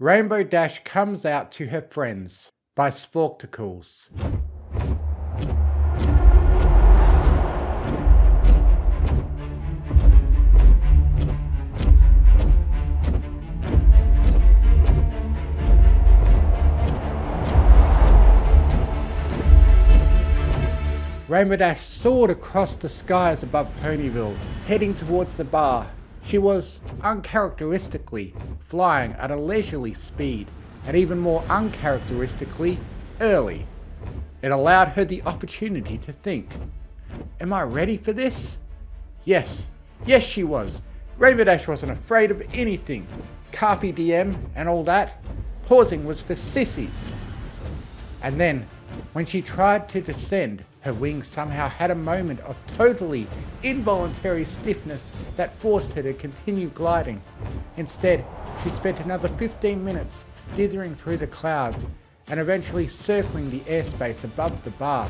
Rainbow Dash Comes Out to Her Friends by Sporkticles. Rainbow Dash soared across the skies above Ponyville, heading towards the bar. She was, uncharacteristically, flying at a leisurely speed, and even more uncharacteristically, early. It allowed her the opportunity to think. Am I ready for this? Yes she was. Rainbow Dash wasn't afraid of anything. Carpe diem and all that. Pausing was for sissies. And then, when she tried to descend, her wings somehow had a moment of totally involuntary stiffness that forced her to continue gliding. Instead, she spent another 15 minutes dithering through the clouds and eventually circling the airspace above the bar.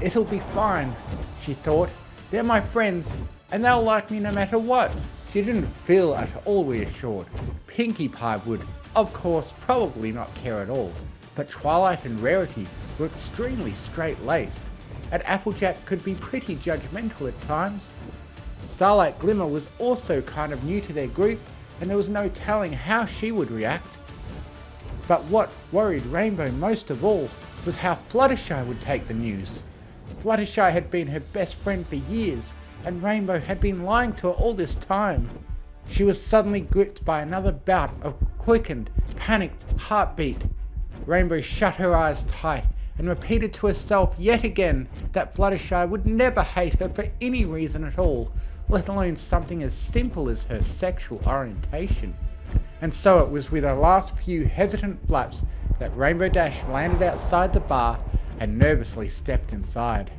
It'll be fine, she thought. They're my friends, and they'll like me no matter what. She didn't feel at all reassured. Pinkie Pie would, of course, probably not care at all, but Twilight and Rarity were extremely straight-laced, and Applejack could be pretty judgmental at times. Starlight Glimmer was also kind of new to their group, and there was no telling how she would react. But what worried Rainbow most of all was how Fluttershy would take the news. Fluttershy had been her best friend for years, and Rainbow had been lying to her all this time. She was suddenly gripped by another bout of quickened, panicked heartbeat. Rainbow shut her eyes tight and repeated to herself yet again that Fluttershy would never hate her for any reason at all, let alone something as simple as her sexual orientation. And so it was with her last few hesitant flaps that Rainbow Dash landed outside the bar and nervously stepped inside.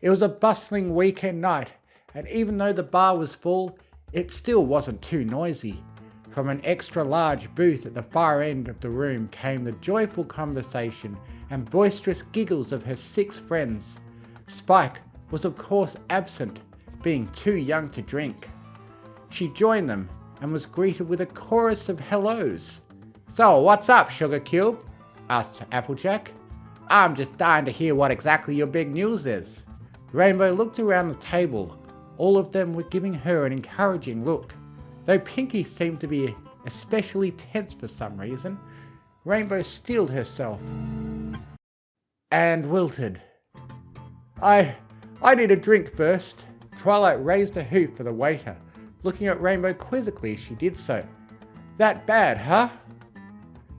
It was a bustling weekend night, and even though the bar was full, it still wasn't too noisy. From an extra large booth at the far end of the room came the joyful conversation and boisterous giggles of her 6 friends. Spike was of course absent, being too young to drink. She joined them and was greeted with a chorus of hellos. "So what's up, Sugar Cube?" asked Applejack. "I'm just dying to hear what exactly your big news is." Rainbow looked around the table. All of them were giving her an encouraging look, though Pinkie seemed to be especially tense for some reason. Rainbow steeled herself and wilted. I need a drink first." Twilight raised a hoop for the waiter, looking at Rainbow quizzically as she did so. "That bad, huh?"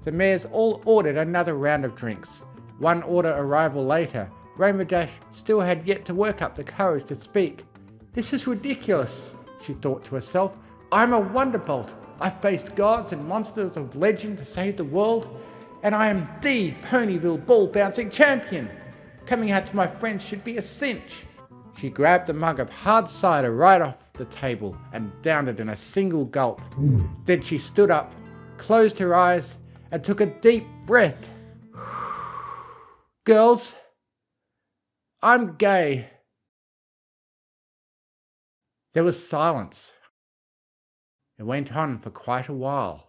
The mares all ordered another round of drinks. One order arrival later, Rainbow Dash still had yet to work up the courage to speak. "This is ridiculous," she thought to herself. "I'm a Wonderbolt. I've faced gods and monsters of legend to save the world, and I am the Ponyville ball bouncing champion. Coming out to my friends should be a cinch." She grabbed a mug of hard cider right off the table and downed it in a single gulp. Then she stood up, closed her eyes, and took a deep breath. "Girls, I'm gay." There was silence. It went on for quite a while.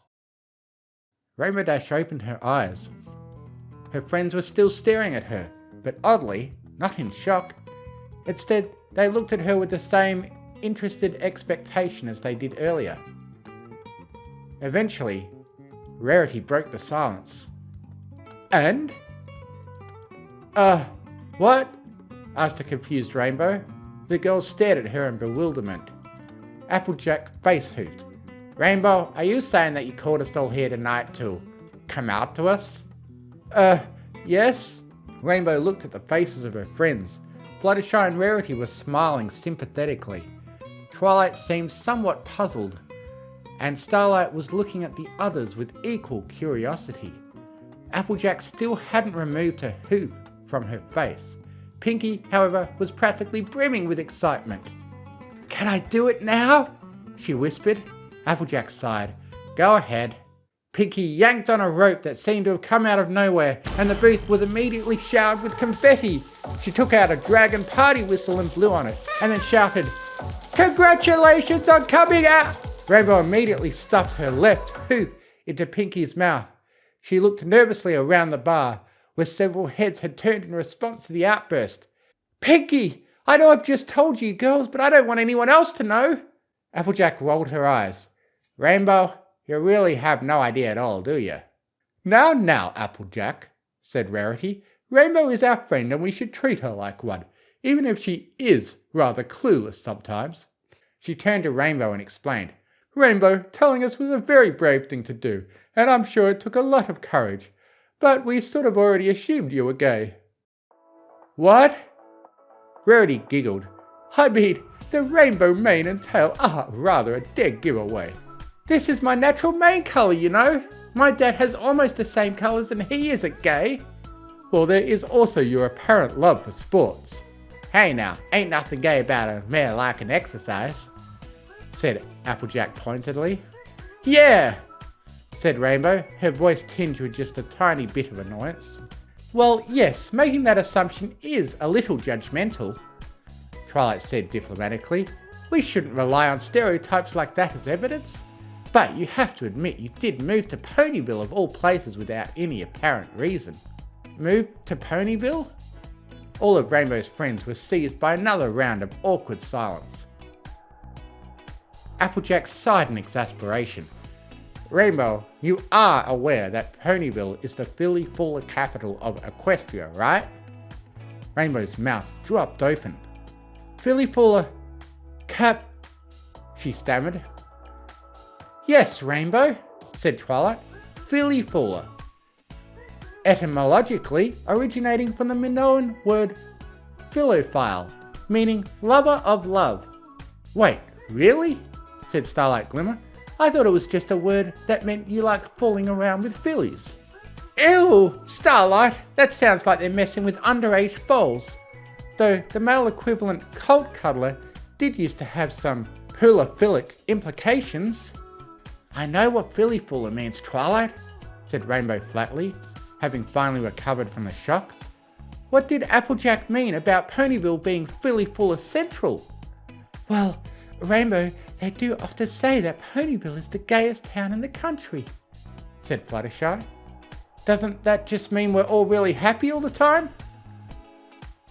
Rainbow Dash opened her eyes. Her friends were still staring at her, but oddly, not in shock. Instead, they looked at her with the same interested expectation as they did earlier. Eventually, Rarity broke the silence. "And? What?" asked a confused Rainbow. The girls stared at her in bewilderment. Applejack face-hoofed. "Rainbow, are you saying that you called us all here tonight to come out to us?" Yes." Rainbow looked at the faces of her friends. Fluttershy and Rarity were smiling sympathetically. Twilight seemed somewhat puzzled, and Starlight was looking at the others with equal curiosity. Applejack still hadn't removed her hoop from her face. Pinkie, however, was practically brimming with excitement. "Can I do it now?" she whispered. Applejack sighed. "Go ahead." Pinkie yanked on a rope that seemed to have come out of nowhere, and the booth was immediately showered with confetti. She took out a dragon party whistle and blew on it, and then shouted, "Congratulations on coming out!" Rainbow immediately stuffed her left hoop into Pinky's mouth. She looked nervously around the bar, where several heads had turned in response to the outburst. "Pinky! I know I've just told you girls, but I don't want anyone else to know." Applejack rolled her eyes. "Rainbow, you really have no idea at all, do you?" Now, Applejack," said Rarity. "Rainbow is our friend and we should treat her like one, even if she is rather clueless sometimes." She turned to Rainbow and explained, "Rainbow, telling us was a very brave thing to do, and I'm sure it took a lot of courage, but we sort of already assumed you were gay." "What?" Rarity giggled. "I mean, the rainbow mane and tail are rather a dead giveaway. This is my natural mane colour, you know. My dad has almost the same colours and he isn't gay." "Well, there is also your apparent love for sports." "Hey now, ain't nothing gay about a mare liking exercise," said Applejack pointedly. "Yeah," said Rainbow, her voice tinged with just a tiny bit of annoyance. "Well, yes, making that assumption is a little judgmental," Twilight said diplomatically. "We shouldn't rely on stereotypes like that as evidence. But you have to admit you did move to Ponyville of all places without any apparent reason." "Move to Ponyville?" All of Rainbow's friends were seized by another round of awkward silence. Applejack sighed in exasperation. "Rainbow, you are aware that Ponyville is the Philly-Fuller capital of Equestria, right?" Rainbow's mouth dropped open. "Philly-Fuller she stammered. "Yes, Rainbow," said Twilight. "Philly-Fuller. Etymologically originating from the Minoan word philophile, meaning lover of love." "Wait, really?" said Starlight Glimmer. "I thought it was just a word that meant you like fooling around with fillies." "Ew, Starlight, that sounds like they're messing with underage foals. Though the male equivalent colt cuddler did used to have some hulaphilic implications." "I know what Philly-Fuller means, Twilight," said Rainbow flatly, having finally recovered from the shock. "What did Applejack mean about Ponyville being Philly-Fuller Central?" "Well, Rainbow, they do often say that Ponyville is the gayest town in the country," said Fluttershy. "Doesn't that just mean we're all really happy all the time?"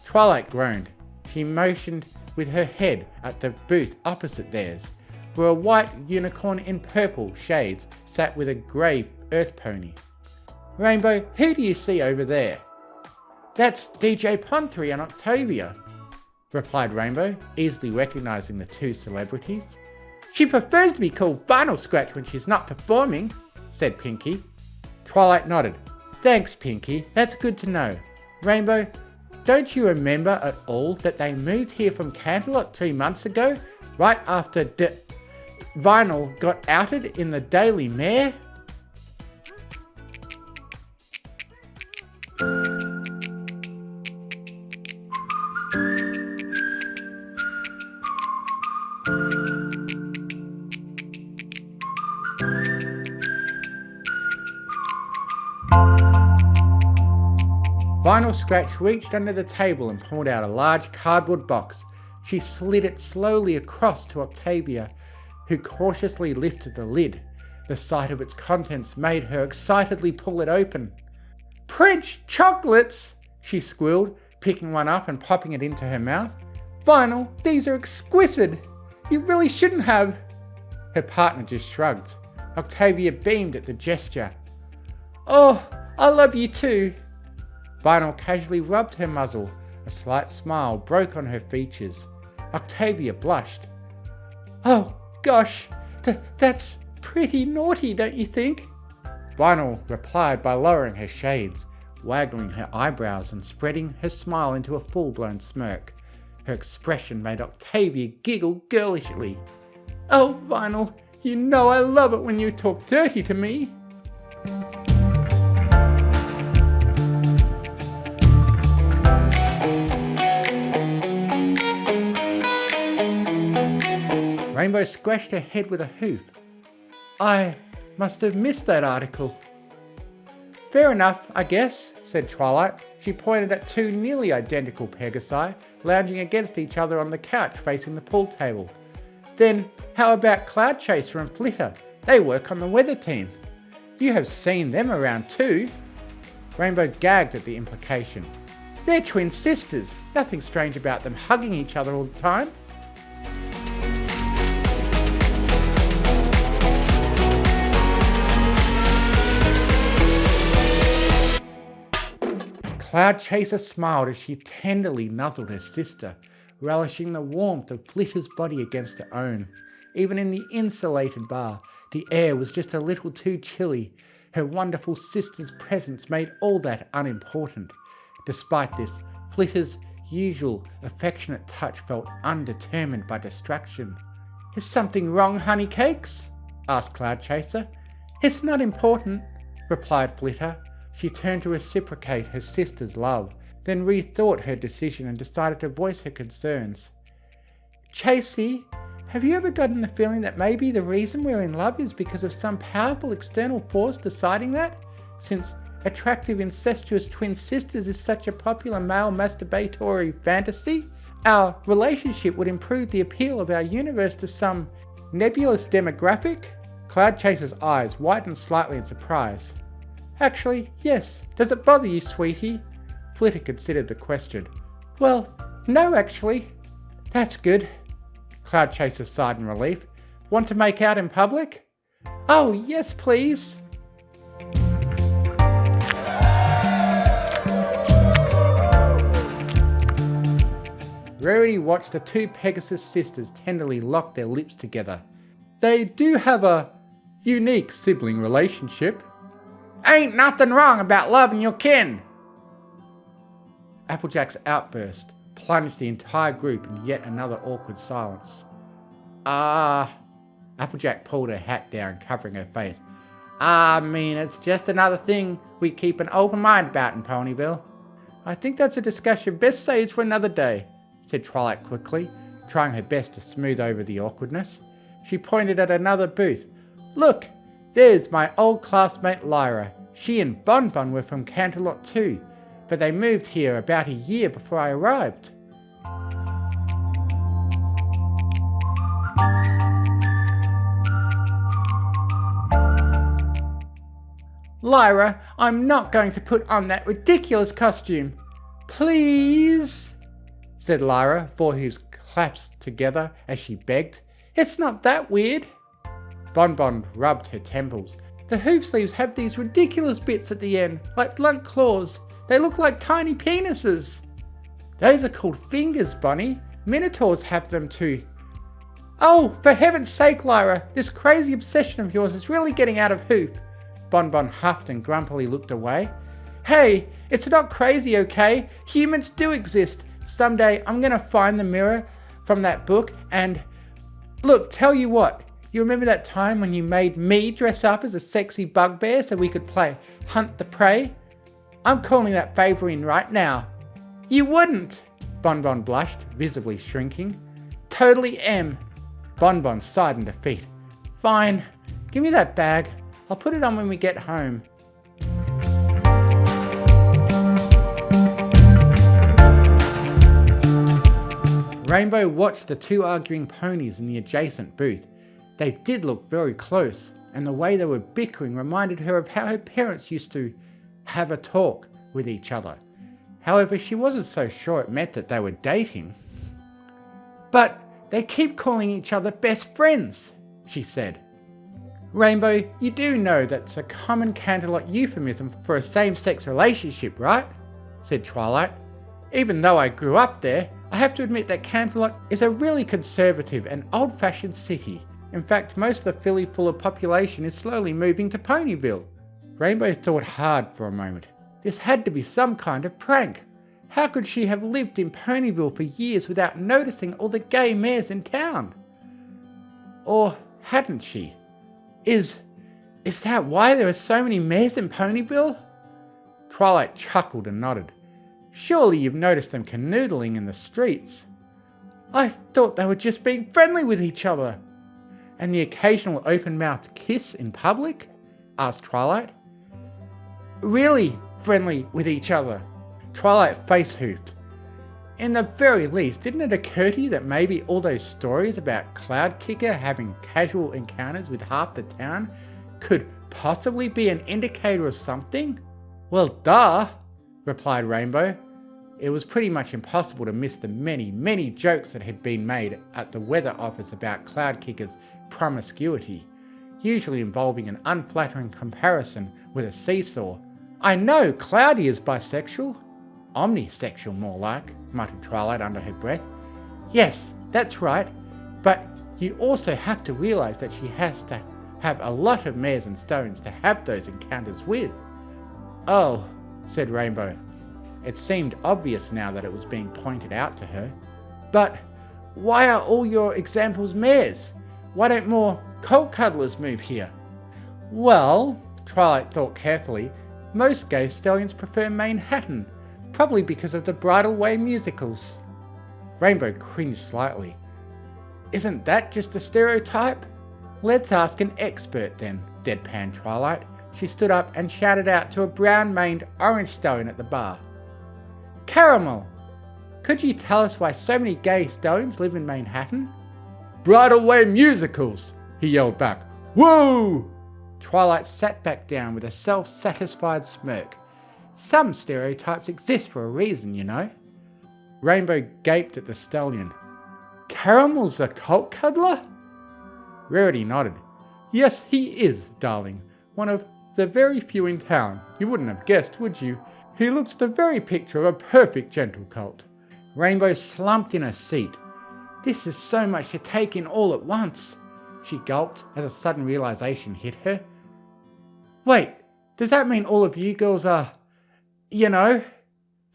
Twilight groaned. She motioned with her head at the booth opposite theirs, where a white unicorn in purple shades sat with a grey earth pony. "Rainbow, who do you see over there?" "That's DJ Ponthry and Octavia," replied Rainbow, easily recognising the two celebrities. "She prefers to be called Vinyl Scratch when she's not performing," said Pinky. Twilight nodded. "Thanks, Pinky, that's good to know. Rainbow, don't you remember at all that they moved here from Canterlot 3 months ago, right after Vinyl got outed in the Daily Mail?" Vinyl Scratch reached under the table and pulled out a large cardboard box. She slid it slowly across to Octavia, who cautiously lifted the lid. The sight of its contents made her excitedly pull it open. "French chocolates!" she squealed, picking one up and popping it into her mouth. "Vinyl, these are exquisite! You really shouldn't have." Her partner just shrugged. Octavia beamed at the gesture. "Oh, I love you too." Vinyl casually rubbed her muzzle. A slight smile broke on her features. Octavia blushed. "Oh, gosh, that's pretty naughty, don't you think?" Vinyl replied by lowering her shades, waggling her eyebrows and spreading her smile into a full-blown smirk. Her expression made Octavia giggle girlishly. "Oh, Vinyl, you know I love it when you talk dirty to me." Rainbow scratched her head with a hoof. "I must have missed that article." "Fair enough, I guess," said Twilight. She pointed at two nearly identical Pegasi lounging against each other on the couch facing the pool table. "Then how about Cloud Chaser and Flitter? They work on the weather team." You have seen them around too. Rainbow gagged at the implication. They're twin sisters. Nothing strange about them hugging each other all the time. Cloud Chaser smiled as she tenderly nuzzled her sister, relishing the warmth of Flitter's body against her own. Even in the insulated bar, the air was just a little too chilly. Her wonderful sister's presence made all that unimportant. Despite this, Flitter's usual affectionate touch felt undetermined by distraction. Is something wrong, honey cakes? Asked Cloud Chaser. It's not important, replied Flitter. She turned to reciprocate her sister's love, then rethought her decision and decided to voice her concerns. Chasey, have you ever gotten the feeling that maybe the reason we're in love is because of some powerful external force deciding that? Since attractive incestuous twin sisters is such a popular male masturbatory fantasy, our relationship would improve the appeal of our universe to some nebulous demographic? Cloud Chaser's eyes widened slightly in surprise. Actually, yes. Does it bother you, sweetie? Flitter considered the question. Well, no actually. That's good. Cloud Chaser sighed in relief. Want to make out in public? Oh, yes please. Rarity watched the two Pegasus sisters tenderly lock their lips together. They do have a unique sibling relationship. Ain't nothing wrong about loving your kin. Applejack's outburst plunged the entire group into yet another awkward silence. Applejack pulled her hat down, covering her face. I mean, it's just another thing we keep an open mind about in Ponyville. I think that's a discussion best saved for another day, said Twilight quickly, trying her best to smooth over the awkwardness. She pointed at another booth. Look, there's my old classmate Lyra. She and Bon Bon were from Canterlot too, but they moved here about a year before I arrived. Lyra, I'm not going to put on that ridiculous costume. Please, said Lyra, foreheads clasped together as she begged. It's not that weird. Bon Bon rubbed her temples. The hoop sleeves have these ridiculous bits at the end, like blunt claws. They look like tiny penises. Those are called fingers, Bonnie. Minotaurs have them too. Oh, for heaven's sake, Lyra, this crazy obsession of yours is really getting out of hoop. Bon Bon huffed and grumpily looked away. Hey, it's not crazy, okay? Humans do exist. Someday I'm gonna find the mirror from that book and... Look, tell you what. You remember that time when you made me dress up as a sexy bugbear so we could play Hunt the Prey? I'm calling that favor in right now. You wouldn't! Bon Bon blushed, visibly shrinking. Totally am. Bon Bon sighed in defeat. Fine, give me that bag. I'll put it on when we get home. Rainbow watched the two arguing ponies in the adjacent booth. They did look very close, and the way they were bickering reminded her of how her parents used to have a talk with each other. However, she wasn't so sure it meant that they were dating. But they keep calling each other best friends, she said. Rainbow, you do know that's a common Canterlot euphemism for a same-sex relationship, right? Said Twilight. Even though I grew up there, I have to admit that Canterlot is a really conservative and old-fashioned city. In fact, most of the Philly full of population is slowly moving to Ponyville. Rainbow thought hard for a moment. This had to be some kind of prank. How could she have lived in Ponyville for years without noticing all the gay mares in town? Or hadn't she? Is that why there are so many mares in Ponyville? Twilight chuckled and nodded. Surely you've noticed them canoodling in the streets. I thought they were just being friendly with each other. And the occasional open-mouthed kiss in public? Asked Twilight. Really friendly with each other? Twilight face-hooped. In the very least, didn't it occur to you that maybe all those stories about Cloud Kicker having casual encounters with half the town could possibly be an indicator of something? Well, duh, replied Rainbow. It was pretty much impossible to miss the many jokes that had been made at the weather office about Cloudkicker's promiscuity, usually involving an unflattering comparison with a seesaw. I know Cloudy is bisexual. Omnisexual more like, muttered Twilight under her breath. Yes, that's right, but you also have to realise that she has to have a lot of mares and stones to have those encounters with. Oh, said Rainbow. It seemed obvious now that it was being pointed out to her. But why are all your examples mares? Why don't more colt cuddlers move here? Well, Twilight thought carefully, most gay stallions prefer Manhattan, probably because of the Bridal Way musicals. Rainbow cringed slightly. Isn't that just a stereotype? Let's ask an expert then, deadpanned Twilight. She stood up and shouted out to a brown-maned orange stone at the bar. Caramel! Could you tell us why so many gay stones live in Manhattan? Bridal Way musicals, he yelled back. Woo! Twilight sat back down with a self-satisfied smirk. Some stereotypes exist for a reason, you know. Rainbow gaped at the stallion. Caramel's a colt cuddler? Rarity nodded. Yes, he is, darling. One of the very few in town. You wouldn't have guessed, would you? He looks the very picture of a perfect gentle colt. Rainbow slumped in her seat. This is so much to take in all at once. She gulped as a sudden realization hit her. Wait, does that mean all of you girls are, you know?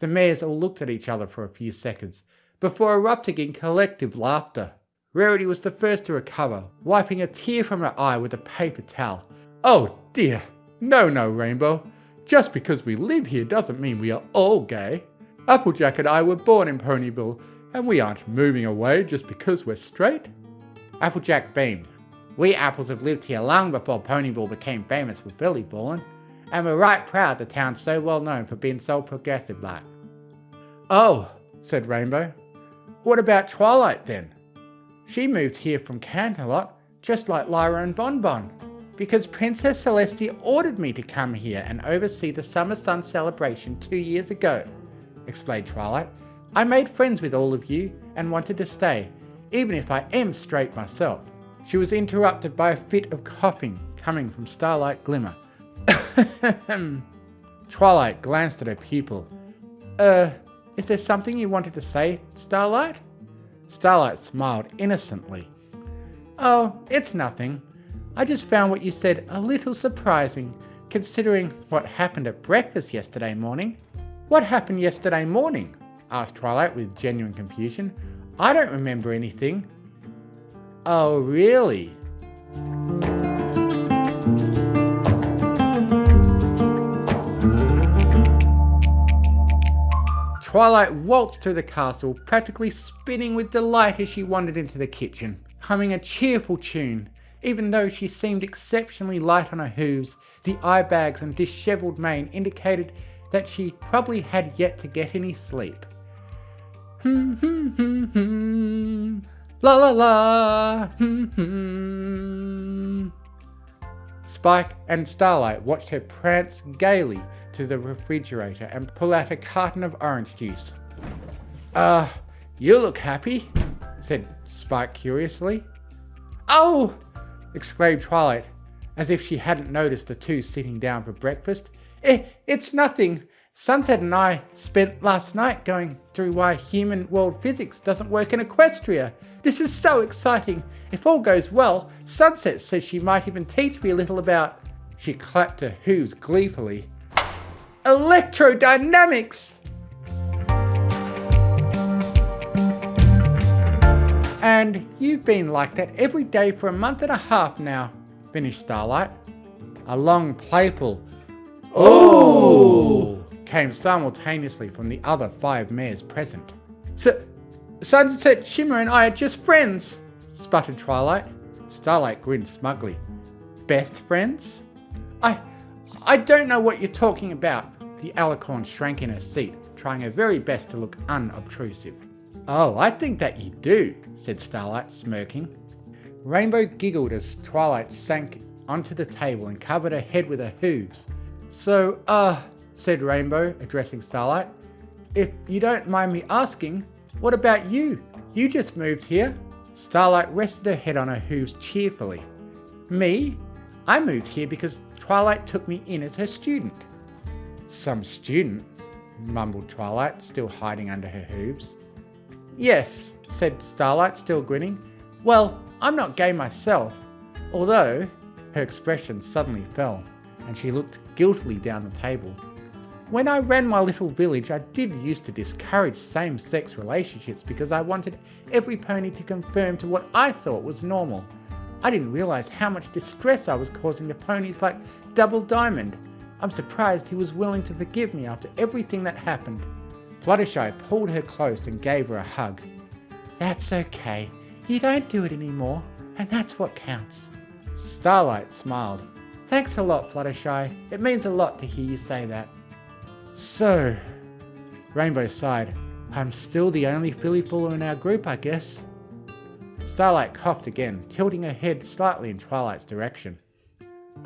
The mares all looked at each other for a few seconds, before erupting in collective laughter. Rarity was the first to recover, wiping a tear from her eye with a paper towel. Oh dear, no, Rainbow. Just because we live here doesn't mean we are all gay. Applejack and I were born in Ponyville, and we aren't moving away just because we're straight. Applejack beamed. We apples have lived here long before Ponyville became famous for Philly falling, and we're right proud the town's so well known for being so progressive like. Oh, said Rainbow. What about Twilight then? She moved here from Canterlot, just like Lyra and Bonbon, because Princess Celestia ordered me to come here and oversee the Summer Sun celebration 2 years ago, explained Twilight. I made friends with all of you and wanted to stay, even if I am straight myself. She was interrupted by a fit of coughing coming from Starlight Glimmer. Twilight glanced at her pupil. Is there something you wanted to say, Starlight? Starlight smiled innocently. Oh, it's nothing. I just found what you said a little surprising, considering what happened at breakfast yesterday morning. What happened yesterday morning? Asked Twilight with genuine confusion. I don't remember anything. Oh, really? Twilight waltzed through the castle, practically spinning with delight as she wandered into the kitchen, humming a cheerful tune. Even though she seemed exceptionally light on her hooves, the eye bags and dishevelled mane indicated that she probably had yet to get any sleep. La la la. Spike and Starlight watched her prance gaily to the refrigerator and pull out a carton of orange juice. You look happy, said Spike curiously. Oh! Exclaimed Twilight, as if she hadn't noticed the two sitting down for breakfast. It's nothing. Sunset and I spent last night going through why human world physics doesn't work in Equestria. This is so exciting. If all goes well, Sunset says she might even teach me a little about... She clapped her hooves gleefully. Electrodynamics! And you've been like that every day for a month and a half now, finished Starlight. A long, playful, "Oh!" came simultaneously from the other 5 mares present. Sunset, Shimmer and I are just friends, sputtered Twilight. Starlight grinned smugly. Best friends? I don't know what you're talking about. The alicorn shrank in her seat, trying her very best to look unobtrusive. Oh, I think that you do, said Starlight, smirking. Rainbow giggled as Twilight sank onto the table and covered her head with her hooves. So, said Rainbow, addressing Starlight, if you don't mind me asking, what about you? You just moved here. Starlight rested her head on her hooves cheerfully. Me? I moved here because Twilight took me in as her student. Some student? Mumbled Twilight, still hiding under her hooves. Yes, said Starlight, still grinning. Well, I'm not gay myself, although her expression suddenly fell, and she looked guiltily down the table. When I ran my little village, I did used to discourage same-sex relationships because I wanted every pony to conform to what I thought was normal. I didn't realise how much distress I was causing to ponies like Double Diamond. I'm surprised he was willing to forgive me after everything that happened. Fluttershy pulled her close and gave her a hug. That's okay. You don't do it anymore, and that's what counts. Starlight smiled. Thanks a lot, Fluttershy. It means a lot to hear you say that. So, Rainbow sighed. I'm still the only fillyfuller in our group, I guess. Starlight coughed again, tilting her head slightly in Twilight's direction.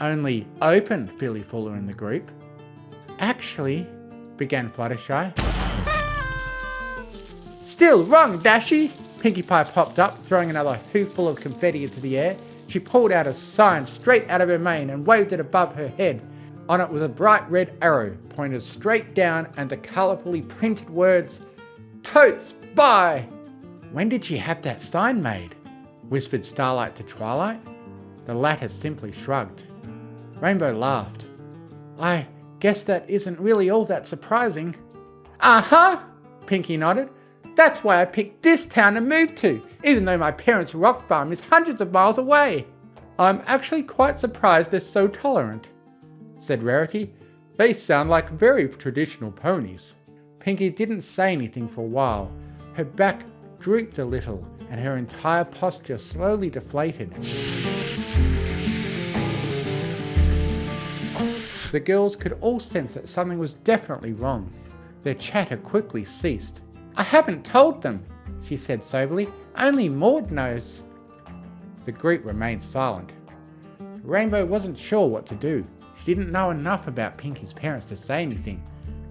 Only open fillyfuller in the group? Actually, began Fluttershy. Still wrong, Dashy! Pinkie Pie popped up, throwing another hooful of confetti into the air. She pulled out a sign straight out of her mane and waved it above her head. On it was a bright red arrow, pointed straight down, and the colourfully printed words, Totes Bye! When did she have that sign made? Whispered Starlight to Twilight. The latter simply shrugged. Rainbow laughed. I guess that isn't really all that surprising. Uh-huh, Pinkie nodded. That's why I picked this town to move to, even though my parents' rock farm is hundreds of miles away. I'm actually quite surprised they're so tolerant, said Rarity. They sound like very traditional ponies. Pinkie didn't say anything for a while. Her back drooped a little and her entire posture slowly deflated. The girls could all sense that something was definitely wrong. Their chatter quickly ceased. I haven't told them, she said soberly. Only Maud knows. The group remained silent. Rainbow wasn't sure what to do. She didn't know enough about Pinkie's parents to say anything.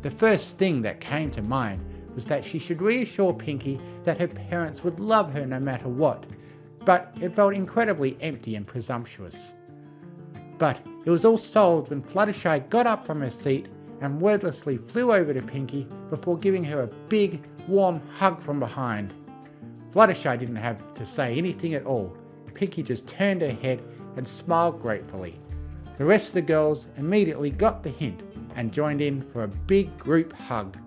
The first thing that came to mind was that she should reassure Pinkie that her parents would love her no matter what, but it felt incredibly empty and presumptuous. But it was all solved when Fluttershy got up from her seat and wordlessly flew over to Pinkie before giving her a big, warm hug from behind. Fluttershy didn't have to say anything at all. Pinkie just turned her head and smiled gratefully. The rest of the girls immediately got the hint and joined in for a big group hug.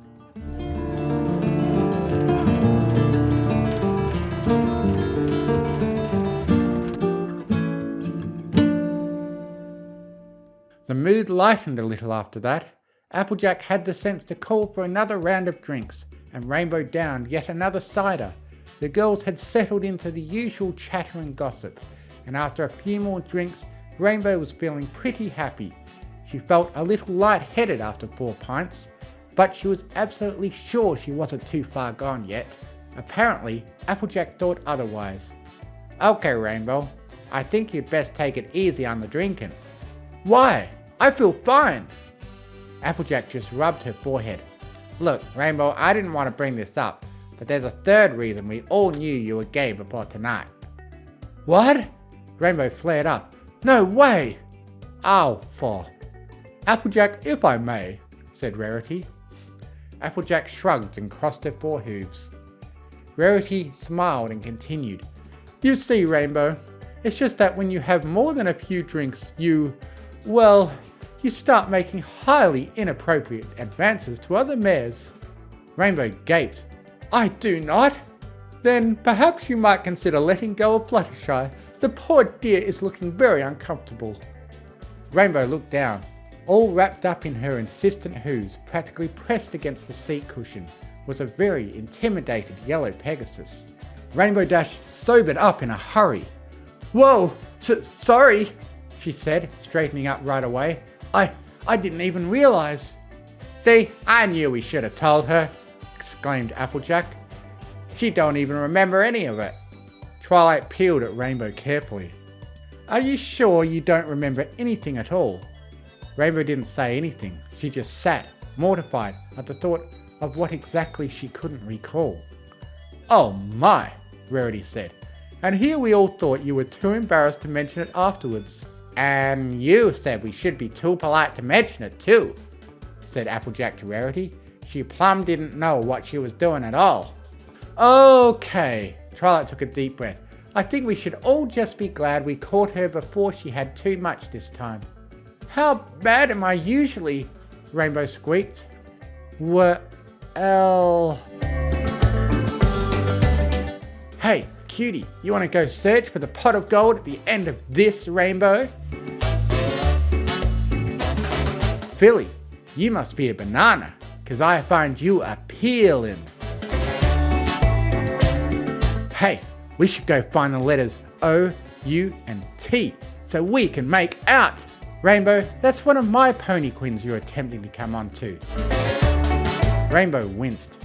The mood lightened a little after that. Applejack had the sense to call for another round of drinks, and Rainbow downed yet another cider. The girls had settled into the usual chatter and gossip, and after a few more drinks, Rainbow was feeling pretty happy. She felt a little light-headed after 4 pints, but she was absolutely sure she wasn't too far gone yet. Apparently, Applejack thought otherwise. Okay, Rainbow, I think you'd best take it easy on the drinking. Why? I feel fine. Applejack just rubbed her forehead. Look, Rainbow, I didn't want to bring this up, but there's a third reason we all knew you were gay before tonight. What? Rainbow flared up. No way! Oh, for. Applejack, if I may, said Rarity. Applejack shrugged and crossed her forehooves. Rarity smiled and continued. You see, Rainbow, it's just that when you have more than a few drinks, you start making highly inappropriate advances to other mares. Rainbow gaped. I do not. Then perhaps you might consider letting go of Fluttershy. The poor dear is looking very uncomfortable. Rainbow looked down. All wrapped up in her insistent hooves, practically pressed against the seat cushion, was a very intimidated yellow Pegasus. Rainbow Dash sobered up in a hurry. Whoa, sorry, she said, straightening up right away. I didn't even realise. See, I knew we should have told her, exclaimed Applejack. She don't even remember any of it. Twilight peered at Rainbow carefully. Are you sure you don't remember anything at all? Rainbow didn't say anything. She just sat, mortified at the thought of what exactly she couldn't recall. Oh my, Rarity said. And here we all thought you were too embarrassed to mention it afterwards. And you said we should be too polite to mention it too, said Applejack to Rarity. She plumb didn't know what she was doing at all. Okay, Twilight took a deep breath. I think we should all just be glad we caught her before she had too much this time. How bad am I usually? Rainbow squeaked. Well... Hey, cutie, you want to go search for the pot of gold at the end of this rainbow? Philly, you must be a banana, 'cause I find you appealing. Hey, we should go find the letters O, U, and T so we can make out. Rainbow, that's one of my pony queens you're attempting to come on to. Rainbow winced.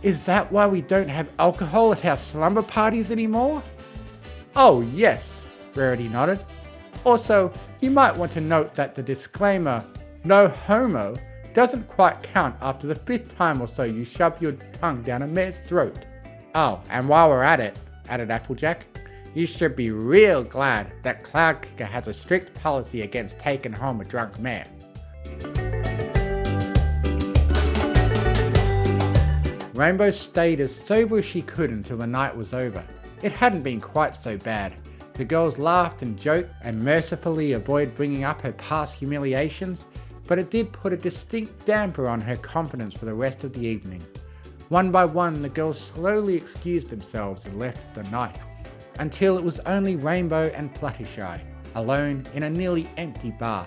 Is that why we don't have alcohol at our slumber parties anymore? Oh yes, Rarity nodded. Also, you might want to note that the disclaimer, no homo, doesn't quite count after the 5th time or so you shove your tongue down a mare's throat. Oh, and while we're at it, added Applejack, you should be real glad that Cloudkicker has a strict policy against taking home a drunk mare. Rainbow stayed as sober as she could until the night was over. It hadn't been quite so bad. The girls laughed and joked and mercifully avoided bringing up her past humiliations, but it did put a distinct damper on her confidence for the rest of the evening. One by one, the girls slowly excused themselves and left the night, until it was only Rainbow and Fluttershy, alone in a nearly empty bar.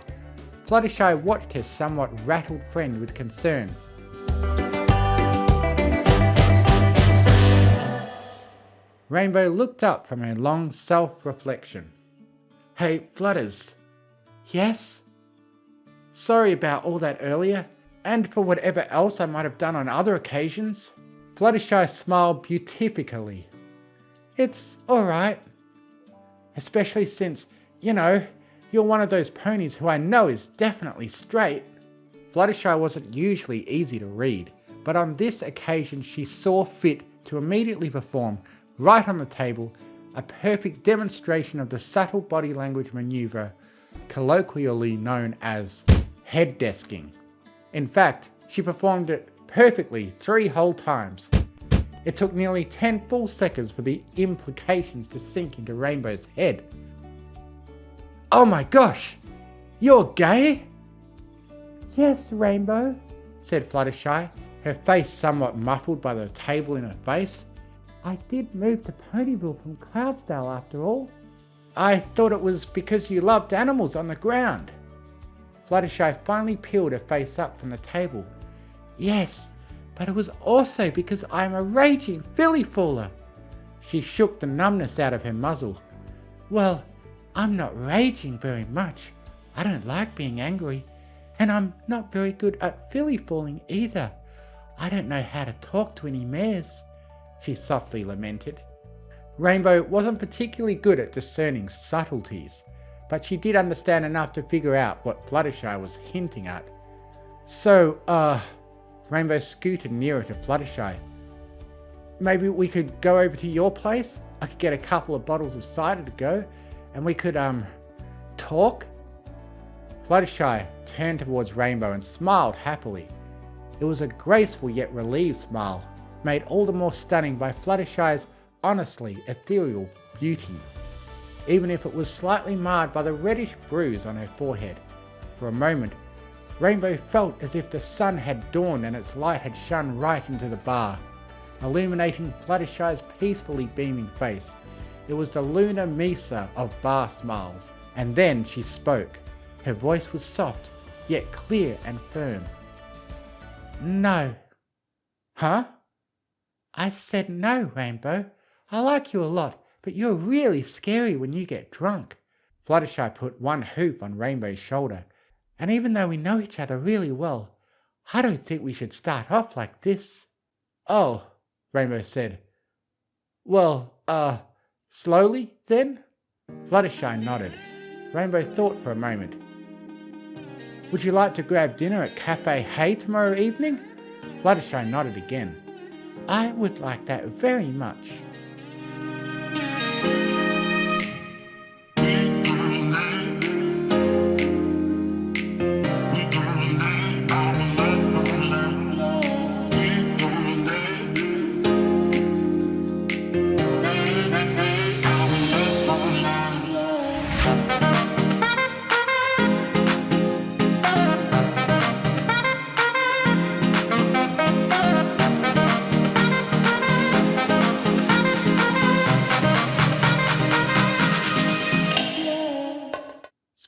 Fluttershy watched her somewhat rattled friend with concern. Rainbow looked up from her long self-reflection. Hey, Flutters. Yes? Sorry about all that earlier, and for whatever else I might have done on other occasions. Fluttershy smiled beatifically. It's alright. Especially since, you're one of those ponies who I know is definitely straight. Fluttershy wasn't usually easy to read, but on this occasion she saw fit to immediately perform, right on the table, a perfect demonstration of the subtle body language maneuver colloquially known as head desking. In fact, she performed it perfectly 3 whole times. It took nearly 10 full seconds for the implications to sink into Rainbow's head. Oh my gosh! You're gay? Yes, Rainbow, said Fluttershy, her face somewhat muffled by the table in her face. I did move to Ponyville from Cloudsdale after all. I thought it was because you loved animals on the ground. Fluttershy finally peeled her face up from the table. Yes, but it was also because I am a raging filly faller. She shook the numbness out of her muzzle. Well, I'm not raging very much. I don't like being angry, and I'm not very good at filly falling either. I don't know how to talk to any mares, she softly lamented. Rainbow wasn't particularly good at discerning subtleties, but she did understand enough to figure out what Fluttershy was hinting at. So, Rainbow scooted nearer to Fluttershy. Maybe we could go over to your place? I could get a couple of bottles of cider to go, and we could, talk? Fluttershy turned towards Rainbow and smiled happily. It was a graceful yet relieved smile, made all the more stunning by Fluttershy's honestly ethereal beauty, even if it was slightly marred by the reddish bruise on her forehead. For a moment, Rainbow felt as if the sun had dawned and its light had shone right into the bar, illuminating Fluttershy's peacefully beaming face. It was the lunar Mesa of bar smiles, and then she spoke. Her voice was soft, yet clear and firm. No. Huh? I said no, Rainbow. I like you a lot, but you're really scary when you get drunk. Fluttershy put one hoof on Rainbow's shoulder, and even though we know each other really well, I don't think we should start off like this. Oh, Rainbow said. Well, slowly then? Fluttershy nodded. Rainbow thought for a moment. Would you like to grab dinner at Cafe Hay tomorrow evening? Fluttershy nodded again. I would like that very much.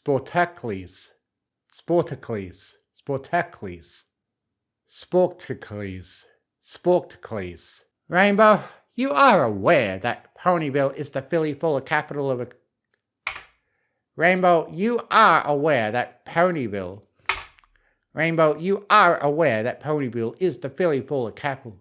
Sportacles, Sportacles, Sportacles, Sportacles, Sportacles. Rainbow, you are aware that Ponyville is the filly fuller capital of a... Rainbow, you are aware that Ponyville... Rainbow, you are aware that Ponyville is the filly fuller capital...